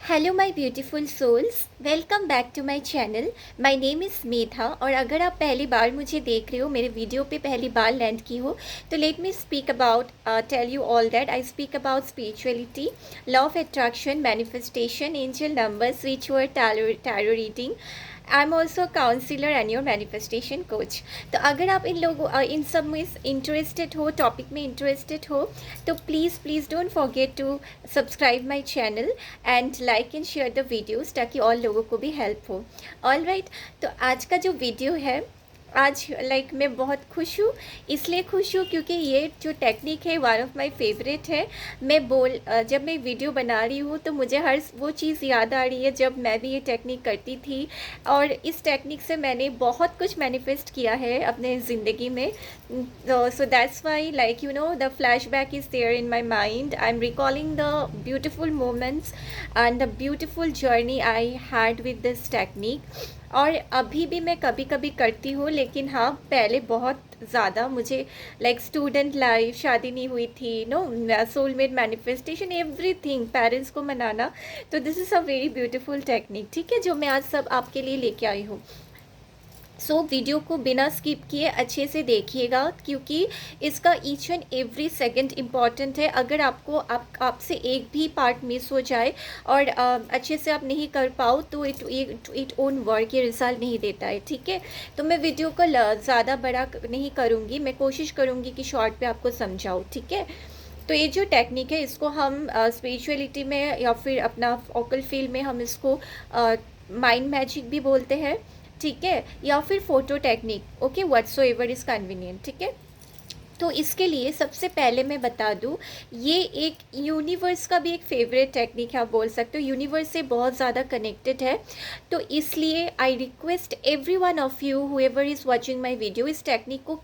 Hello my beautiful souls, welcome back to my channel. My name is Medha और अगर आप पहली बार मुझे देख रहे हो, मेरे वीडियो पे पहली बार लैंड की हो, तो let me speak about tell you all that I speak about spirituality, law of attraction, manifestation, angel numbers, ritual, tarot reading. I am also counsellor and your manifestation coach. तो अगर आप इन सब में इंटरेस्टेड हो, topic में interested हो, तो please don't forget to subscribe my channel and like and share the videos, ताकि और लोगों को भी हेल्प हो। ऑल राइट, तो आज का जो वीडियो है, आज मैं बहुत खुश हूँ। इसलिए खुश हूँ क्योंकि ये जो टेक्निक है वन ऑफ माय फेवरेट है। जब मैं वीडियो बना रही हूँ तो मुझे हर वो चीज़ याद आ रही है जब मैं भी ये टेक्निक करती थी, और इस टेक्निक से मैंने बहुत कुछ मैनिफेस्ट किया है अपने ज़िंदगी में। So that's why the flash back is there in my mind. I am recalling the beautiful moments and the beautiful journey I had with this technique. और अभी भी मैं कभी कभी करती हूँ, लेकिन हाँ, पहले बहुत ज़्यादा मुझे स्टूडेंट लाइफ, शादी नहीं हुई थी, सोलमेट मैनिफेस्टेशन, एवरीथिंग, पेरेंट्स को मनाना। तो this is a very beautiful technique, ठीक है, जो मैं आज सब आपके लिए लेके आई हूँ। वीडियो को बिना स्किप किए अच्छे से देखिएगा, क्योंकि इसका each and every second important है। अगर आपसे एक भी पार्ट मिस हो जाए और अच्छे से आप नहीं कर पाओ, तो इट ओन वर्क, ये रिजल्ट नहीं देता है, ठीक है। तो मैं वीडियो को ज़्यादा बड़ा नहीं करूँगी, मैं कोशिश करूँगी कि शॉर्ट पे आपको समझाऊँ, ठीक है। तो ये जो टेक्निक है, इसको हम स्पिरिचुअलिटी में या फिर अपना ऑकल फील्ड में हम इसको माइंड मैजिक भी बोलते हैं, ठीक है, या फिर photo technique, okay, whatsoever is convenient, ठीक है। तो इसके लिए सबसे पहले मैं बता दूं, ये एक यूनिवर्स का भी एक फेवरेट टेक्निक है, आप बोल सकते हो, यूनिवर्स से बहुत ज़्यादा कनेक्टेड है। तो इसलिए I request every one of you whoever is watching my video, इस टेक्निक को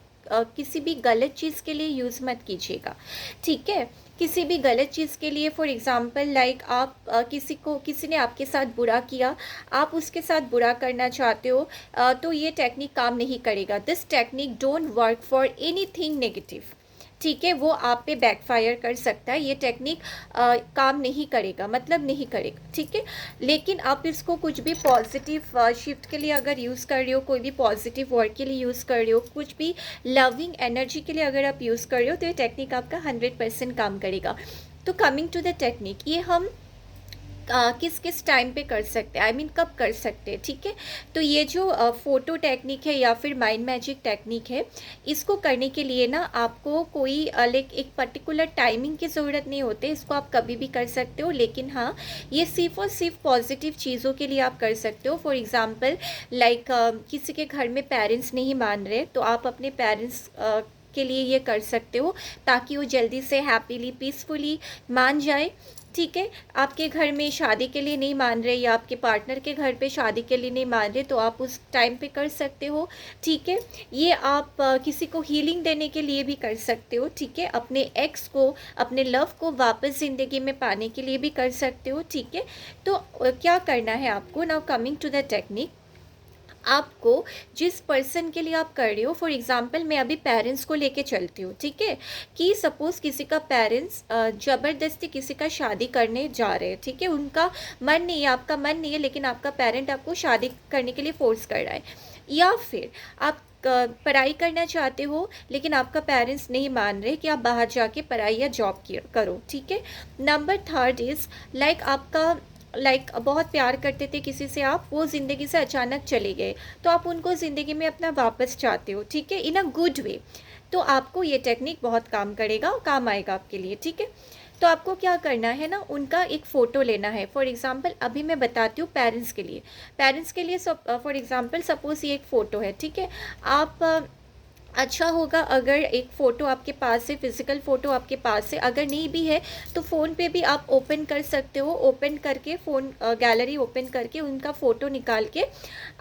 किसी भी गलत चीज़ के लिए यूज़ मत कीजिएगा, ठीक है। किसी भी गलत चीज़ के लिए, फॉर एग्ज़ाम्पल आप किसी ने आपके साथ बुरा किया, आप उसके साथ बुरा करना चाहते हो, तो ये टेक्निक काम नहीं करेगा। This technique don't work for anything negative, ठीक है, वो आप पे बैकफायर कर सकता है। ये टेक्निक काम नहीं करेगा, मतलब नहीं करेगा, ठीक है। लेकिन आप इसको कुछ भी पॉजिटिव शिफ्ट के लिए अगर यूज़ कर रहे हो, कोई भी पॉजिटिव वर्ड के लिए यूज़ कर रहे हो, कुछ भी लविंग एनर्जी के लिए अगर आप यूज़ कर रहे हो, तो ये टेक्निक आपका 100% काम करेगा। तो कमिंग टू द टेक्निक, ये हम किस किस टाइम पे कर सकते हैं, आई मीन कब कर सकते हैं, ठीक है। तो ये जो फ़ोटो टेक्निक है या फिर माइंड मैजिक टेक्निक है, इसको करने के लिए ना आपको कोई एक पर्टिकुलर टाइमिंग की ज़रूरत नहीं होती, इसको आप कभी भी कर सकते हो। लेकिन हाँ, ये सिर्फ और सिर्फ पॉजिटिव चीज़ों के लिए आप कर सकते हो। फॉर एग्ज़ाम्पल किसी के घर में पेरेंट्स नहीं मान रहे, तो आप अपने पेरेंट्स के लिए ये कर सकते हो, ताकि वो जल्दी से हैप्पीली पीसफुली मान जाए, ठीक है। आपके घर में शादी के लिए नहीं मान रहे, या आपके पार्टनर के घर पे शादी के लिए नहीं मान रहे, तो आप उस टाइम पे कर सकते हो, ठीक है। ये आप किसी को हीलिंग देने के लिए भी कर सकते हो, ठीक है। अपने एक्स को, अपने लव को वापस ज़िंदगी में पाने के लिए भी कर सकते हो, ठीक है। तो क्या करना है आपको, now coming to the technique, आपको जिस पर्सन के लिए आप कर रहे हो, फॉर एग्ज़ाम्पल मैं अभी पेरेंट्स को लेके चलती हूँ, ठीक है, कि सपोज़ किसी का पेरेंट्स ज़बरदस्ती किसी का शादी करने जा रहे हैं, ठीक है, उनका मन नहीं है, आपका मन नहीं है, लेकिन आपका पेरेंट आपको शादी करने के लिए फोर्स कर रहा है। या फिर आप पढ़ाई करना चाहते हो, लेकिन आपका पेरेंट्स नहीं मान रहे कि आप बाहर जाके पढ़ाई या जॉब करो, ठीक है। नंबर थर्ड इज़ आपका बहुत प्यार करते थे किसी से आप, वो ज़िंदगी से अचानक चले गए, तो आप उनको ज़िंदगी में अपना वापस चाहते हो, ठीक है, इन अ गुड वे। तो आपको ये टेक्निक बहुत काम करेगा, काम आएगा आपके लिए, ठीक है। तो आपको क्या करना है ना, उनका एक फ़ोटो लेना है। फॉर एग्ज़ाम्पल अभी मैं बताती हूँ पेरेंट्स के लिए फॉर एग्ज़ाम्पल सपोज़ ये एक फ़ोटो है, ठीक है। आप अच्छा होगा अगर एक फ़ोटो आपके पास है, फिज़िकल फ़ोटो आपके पास है, अगर नहीं भी है तो फ़ोन पे भी आप ओपन कर सकते हो, ओपन करके फ़ोन गैलरी ओपन करके उनका फ़ोटो निकाल के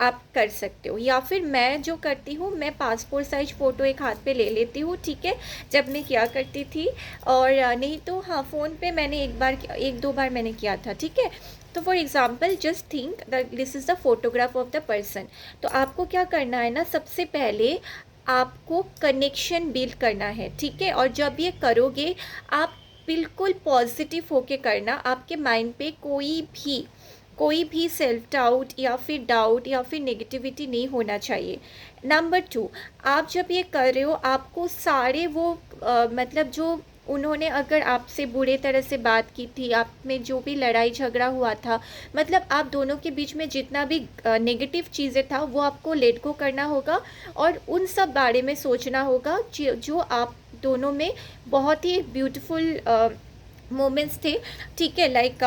आप कर सकते हो। या फिर मैं जो करती हूँ, मैं पासपोर्ट साइज़ फ़ोटो एक हाथ पे ले लेती हूँ, ठीक है, जब मैं किया करती थी। और नहीं तो हाँ, फ़ोन पे मैंने एक दो बार मैंने किया था, ठीक है। तो for example just think that this is the photograph of the person. तो आपको क्या करना है ना, सबसे पहले आपको कनेक्शन बिल्ड करना है, ठीक है। और जब ये करोगे, आप बिल्कुल पॉजिटिव होके करना, आपके माइंड पे कोई भी सेल्फ डाउट या फिर नेगेटिविटी नहीं होना चाहिए। नंबर 2, आप जब ये कर रहे हो, आपको सारे वो मतलब जो उन्होंने अगर आपसे बुरे तरह से बात की थी, आप में जो भी लड़ाई झगड़ा हुआ था, मतलब आप दोनों के बीच में जितना भी नेगेटिव चीज़ें था, वो आपको लेट गो करना होगा और उन सब बारे में सोचना होगा जो आप दोनों में बहुत ही ब्यूटीफुल मोमेंट्स थे। ठीक है, लाइक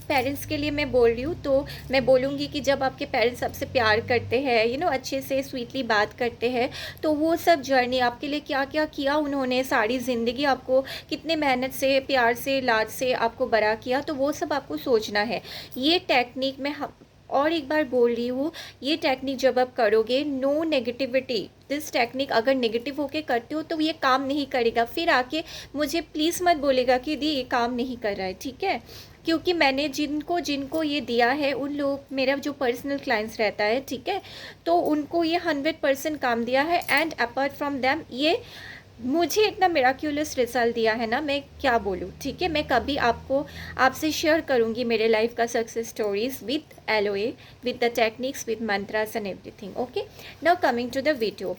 पेरेंट्स के लिए मैं बोल रही हूँ, तो मैं बोलूँगी कि जब आपके पेरेंट्स आपसे प्यार करते हैं, अच्छे से स्वीटली बात करते हैं, तो वो सब जर्नी आपके लिए क्या क्या किया उन्होंने, सारी ज़िंदगी आपको कितने मेहनत से, प्यार से, लाड से आपको बड़ा किया, तो वो सब आपको सोचना है। ये टेक्निक में और एक बार बोल रही हूँ, ये टेक्निक जब आप करोगे, नो नेगेटिविटी, दिस टेक्निक अगर नेगेटिव होके करते हो तो ये काम नहीं करेगा। फिर आके मुझे प्लीज़ मत बोलेगा कि दी ये काम नहीं कर रहा है, ठीक है? क्योंकि मैंने जिनको जिनको ये दिया है, उन लोग, मेरा जो पर्सनल क्लाइंट्स रहता है, ठीक है, तो उनको ये 100% काम दिया है। एंड अपार्ट फ्रॉम देम, ये मुझे इतना मिराक्यूलस रिजल्ट दिया है ना, मैं क्या बोलूँ, ठीक है? मैं कभी आपसे शेयर करूँगी मेरे लाइफ का सक्सेस स्टोरीज विद एलोए, with the techniques, with mantras and everything. Okay, now coming to the video.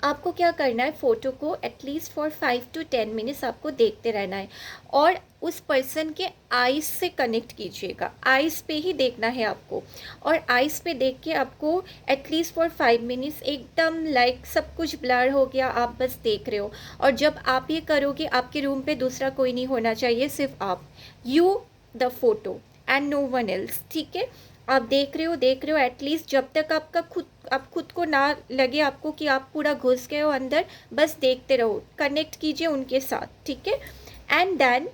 आपको क्या करना है, फ़ोटो को एटलीस्ट फॉर 5 to 10 मिनट्स आपको देखते रहना है और उस पर्सन के आइज़ से कनेक्ट कीजिएगा। आइज़ पे ही देखना है आपको, और आइज़ पे देख के आपको एटलीस्ट फॉर 5 मिनट्स एकदम लाइक सब कुछ ब्लर हो गया, आप बस देख रहे हो। और जब आप ये करोगे, आपके रूम पे दूसरा कोई नहीं होना चाहिए, सिर्फ आप, you, the photo and no one else, ठीक है? आप देख रहे हो एटलीस्ट जब तक आप खुद को ना लगे आपको कि आप पूरा घुस गए हो अंदर, बस देखते रहो, कनेक्ट कीजिए उनके साथ, ठीक है? एंड देन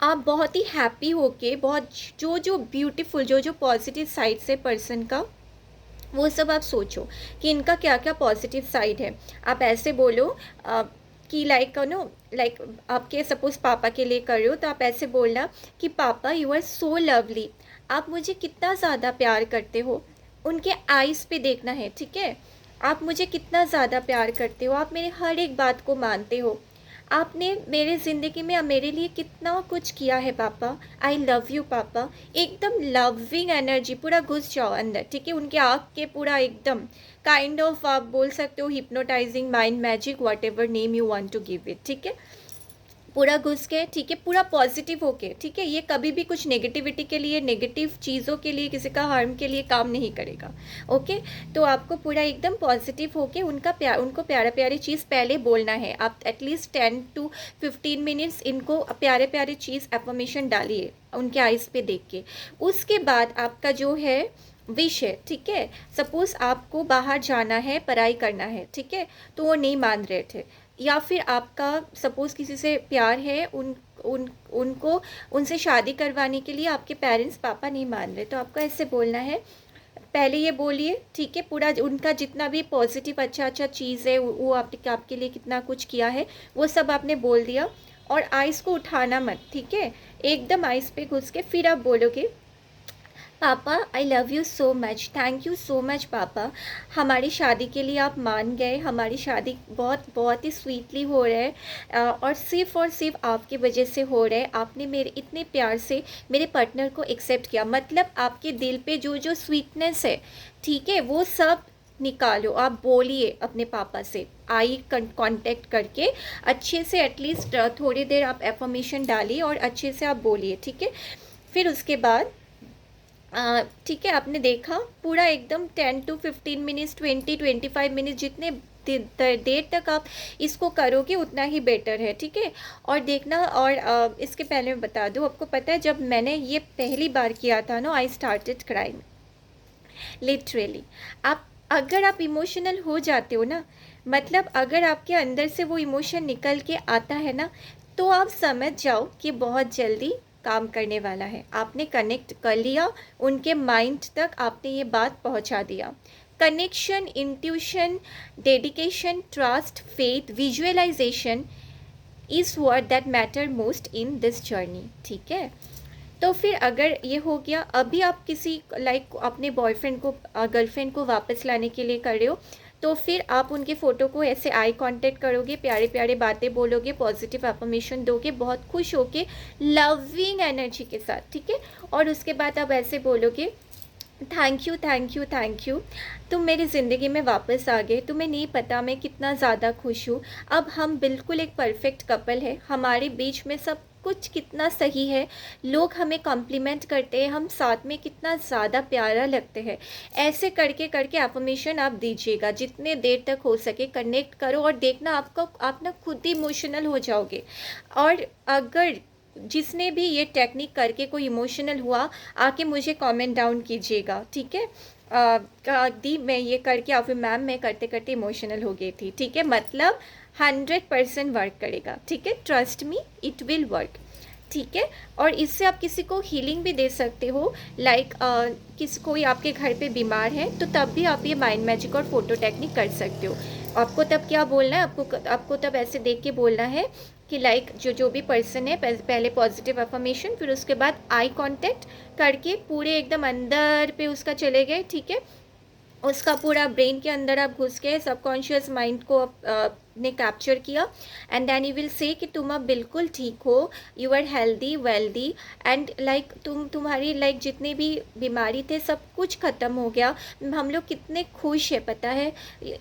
आप बहुत ही हैप्पी होके, बहुत जो ब्यूटीफुल, जो पॉजिटिव साइड से पर्सन का, वो सब आप सोचो कि इनका क्या क्या पॉजिटिव साइड है। आप ऐसे बोलो कि लाइक लाइक आपके सपोज पापा के लिए कर रहे हो, तो आप ऐसे बोलना कि पापा, यू आर सो लवली, आप मुझे कितना ज़्यादा प्यार करते हो। उनके आइज़ पे देखना है, ठीक है? आप मुझे कितना ज़्यादा प्यार करते हो, आप मेरे हर एक बात को मानते हो, आपने मेरे ज़िंदगी में मेरे लिए कितना कुछ किया है पापा, आई लव यू पापा। एकदम लविंग एनर्जी, पूरा घुस जाओ अंदर, ठीक है? उनके आँख के पूरा एकदम काइंड ऑफ, आप बोल सकते हो hypnotising, mind magic, whatever name you want to give it, ठीक है? पूरा घुस के, ठीक है, पूरा पॉजिटिव होके, ठीक है? ये कभी भी कुछ नेगेटिविटी के लिए, नेगेटिव चीज़ों के लिए, किसी का हार्म के लिए काम नहीं करेगा। ओके, तो आपको पूरा एकदम पॉजिटिव होके उनको प्यारा प्यारी चीज़ पहले बोलना है। आप एटलीस्ट 10 to 15 मिनट्स इनको प्यारे प्यारे चीज़ एफर्मेशन डालिए उनके आइज़ पे देख के। उसके बाद आपका जो है विश है, ठीक है? सपोज़ आपको बाहर जाना है, पढ़ाई करना है, ठीक है, तो वो नहीं मान रहे थे, या फिर आपका सपोज़ किसी से प्यार है, उनको उनसे शादी करवाने के लिए आपके पेरेंट्स, पापा नहीं मान रहे, तो आपको ऐसे बोलना है, पहले ये बोलिए, ठीक है, पूरा उनका जितना भी पॉजिटिव अच्छा चीज़ है, वो आपके लिए कितना कुछ किया है, वो सब आपने बोल दिया। और आइज़ को उठाना मत, ठीक है? एकदम आइज़ पे घुस के फिर आप बोलोगे, पापा, I love you so much, thank you so much पापा, हमारी शादी के लिए आप मान गए, हमारी शादी बहुत बहुत ही स्वीटली हो रहा है, और सिर्फ आपकी वजह से हो रहा है। आपने मेरे इतने प्यार से मेरे पार्टनर को एक्सेप्ट किया, मतलब आपके दिल पे जो स्वीटनेस है, ठीक है, वो सब निकालो। आप बोलिए अपने पापा से, आई कांटेक्ट करके अच्छे से, एटलीस्ट थोड़ी देर आप एफर्मेशन डालिए और अच्छे से आप बोलिए, ठीक है? फिर उसके बाद ठीक है, आपने देखा पूरा एकदम 10 to 15 मिनट्स, 20 to 25 मिनट्स, जितने देर तक आप इसको करोगे उतना ही बेटर है, ठीक है? और देखना, और इसके पहले मैं बता दूं, आपको पता है जब मैंने ये पहली बार किया था ना, आई स्टार्टेड क्राइंग लिटरली। अगर आप इमोशनल हो जाते हो ना, मतलब अगर आपके अंदर से वो इमोशन निकल के आता है ना, तो आप समझ जाओ कि बहुत जल्दी काम करने वाला है। आपने कनेक्ट कर लिया उनके माइंड तक, आपने ये बात पहुंचा दिया। Connection, intuition, dedication, trust, faith, visualisation is what that matter most in this journey, ठीक है? तो फिर अगर ये हो गया, अभी आप किसी लाइक अपने बॉयफ्रेंड को, गर्लफ्रेंड को वापस लाने के लिए कर रहे हो, तो फिर आप उनके फ़ोटो को ऐसे आई कांटेक्ट करोगे, प्यारे प्यारे बातें बोलोगे, पॉजिटिव अफर्मेशन दोगे बहुत खुश होके, लविंग एनर्जी के साथ, ठीक है। और उसके बाद आप ऐसे बोलोगे, thank you thank you thank you, तुम मेरी ज़िंदगी में वापस आ गए, तुम्हें नहीं पता मैं कितना ज़्यादा खुश हूँ। अब हम बिल्कुल एक परफेक्ट कपल है, हमारे बीच में सब कुछ कितना सही है, लोग हमें कॉम्प्लीमेंट करते हैं, हम साथ में कितना ज़्यादा प्यारा लगते हैं। ऐसे करके करके अफर्मेशन आप दीजिएगा, जितने देर तक हो सके कनेक्ट करो, और देखना आपको, आप ना खुद ही इमोशनल हो जाओगे। और अगर जिसने भी ये टेक्निक करके कोई इमोशनल हुआ, आके मुझे कमेंट डाउन कीजिएगा, ठीक है। दी मैं ये करके, या फिर मैम मैं करते करते इमोशनल हो गई थी, ठीक है। मतलब 100% वर्क करेगा, ठीक है। Trust me, it will work, ठीक है। और इससे आप किसी को हीलिंग भी दे सकते हो, लाइक कोई आपके घर पे बीमार है तो तब भी आप ये माइंड मैजिक और फोटो टेक्निक कर सकते हो। आपको तब क्या बोलना है, आपको तब ऐसे देख के बोलना है कि लाइक जो भी पर्सन है, पहले पॉजिटिव अफर्मेशन, फिर उसके बाद आई कांटेक्ट करके पूरे एकदम अंदर पे उसका चले गए, ठीक है। उसका पूरा ब्रेन के अंदर आप घुस गए, सबकॉन्शियस माइंड को ने कैप्चर किया, and then you will say कि तुम अब बिल्कुल ठीक हो, you are healthy wealthy, and like तुम्हारी लाइक जितनी भी बीमारी थे सब कुछ ख़त्म हो गया, हम लोग कितने खुश है पता है।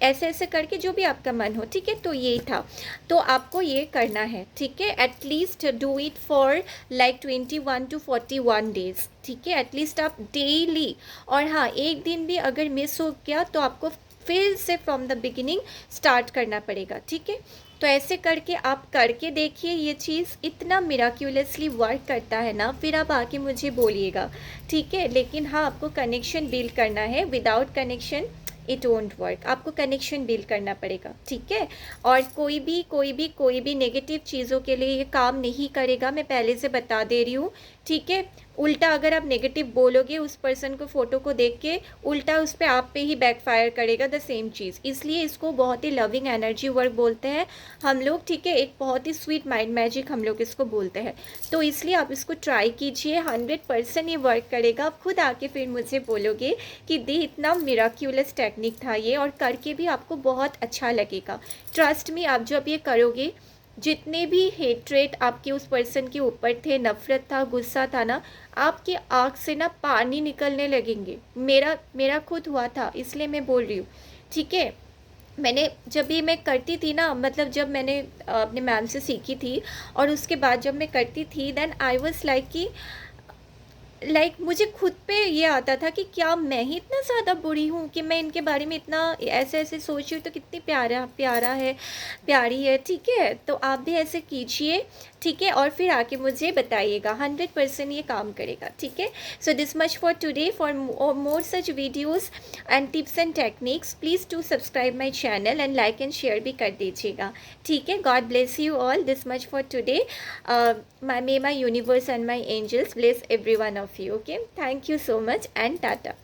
ऐसे ऐसे करके जो भी आपका मन हो, ठीक है। तो यही था, तो आपको ये करना है, ठीक है। At least do it for like 21 to 41 days, ठीक है। एटलीस्ट आप डेली, और हाँ एक दिन भी अगर मिस हो गया तो आपको फिर से फ्रॉम द बिगिनिंग स्टार्ट करना पड़ेगा, ठीक है। तो ऐसे करके आप करके देखिए, ये चीज़ इतना मिराक्यूलसली वर्क करता है ना, फिर आप आके मुझे बोलिएगा, ठीक है। लेकिन हाँ आपको कनेक्शन बिल्ड करना है, without connection it won't work, आपको कनेक्शन बिल्ड करना पड़ेगा, ठीक है। और कोई भी नेगेटिव चीज़ों के लिए ये काम नहीं करेगा, मैं पहले से बता दे रही हूँ, ठीक है। उल्टा अगर आप नेगेटिव बोलोगे उस पर्सन को, फ़ोटो को देख के, उल्टा उस पर आप पे ही बैकफायर करेगा द सेम चीज़। इसलिए इसको बहुत ही लविंग एनर्जी वर्क बोलते हैं हम लोग, ठीक है। एक बहुत ही स्वीट माइंड मैजिक हम लोग इसको बोलते हैं। तो इसलिए आप इसको ट्राई कीजिए, 100% ये वर्क करेगा। आप खुद आके फिर मुझे बोलोगे कि दी इतना मिराक्यूलस टेक्निक था ये, और करके भी आपको बहुत अच्छा लगेगा। ट्रस्ट मी, आप जब ये करोगे, जितने भी हेट्रेट आपके उस पर्सन के ऊपर थे, नफ़रत था, गुस्सा था ना, आपकी आँख से ना पानी निकलने लगेंगे। मेरा खुद हुआ था, इसलिए मैं बोल रही हूँ, ठीक है। मैंने जब ये मैं करती थी ना, मतलब जब मैंने अपने मैम से सीखी थी, और उसके बाद जब मैं करती थी, देन आई वाज लाइक कि मुझे खुद पे ये आता था कि क्या मैं ही इतना ज़्यादा बुरी हूँ कि मैं इनके बारे में इतना ऐसे ऐसे सोच रही हूँ, तो कितनी प्यारा है, प्यारी है, ठीक है। तो आप भी ऐसे कीजिए, ठीक है। और फिर आके मुझे बताइएगा, 100% ये काम करेगा, ठीक है। So this much for today. For more such videos and tips and techniques, please to subscribe my channel and like and share भी कर दीजिएगा, ठीक है। God bless you all. This much for today. May my universe and my angels bless every one of you. Okay, thank you so much and tata.